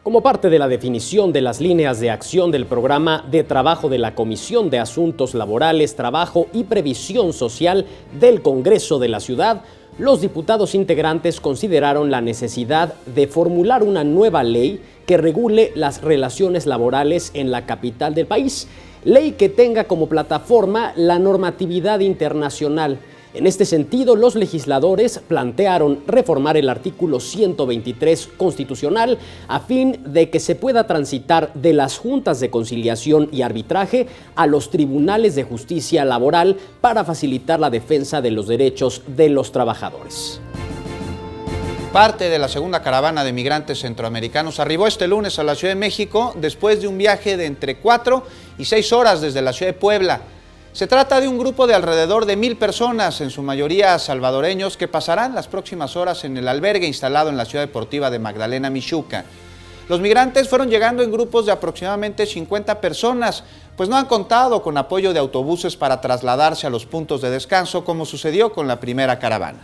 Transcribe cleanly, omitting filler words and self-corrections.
Como parte de la definición de las líneas de acción del programa de trabajo de la Comisión de Asuntos Laborales, Trabajo y Previsión Social del Congreso de la Ciudad, los diputados integrantes consideraron la necesidad de formular una nueva ley que regule las relaciones laborales en la capital del país, ley que tenga como plataforma la normatividad internacional. En este sentido, los legisladores plantearon reformar el artículo 123 constitucional a fin de que se pueda transitar de las juntas de conciliación y arbitraje a los tribunales de justicia laboral para facilitar la defensa de los derechos de los trabajadores. Parte de la segunda caravana de migrantes centroamericanos arribó este lunes a la Ciudad de México después de un viaje de entre 4 y 6 horas desde la ciudad de Puebla. Se trata de un grupo de alrededor de 1,000 personas, en su mayoría salvadoreños, que pasarán las próximas horas en el albergue instalado en la ciudad deportiva de Magdalena Mixhuca. Los migrantes fueron llegando en grupos de aproximadamente 50 personas, pues no han contado con apoyo de autobuses para trasladarse a los puntos de descanso como sucedió con la primera caravana.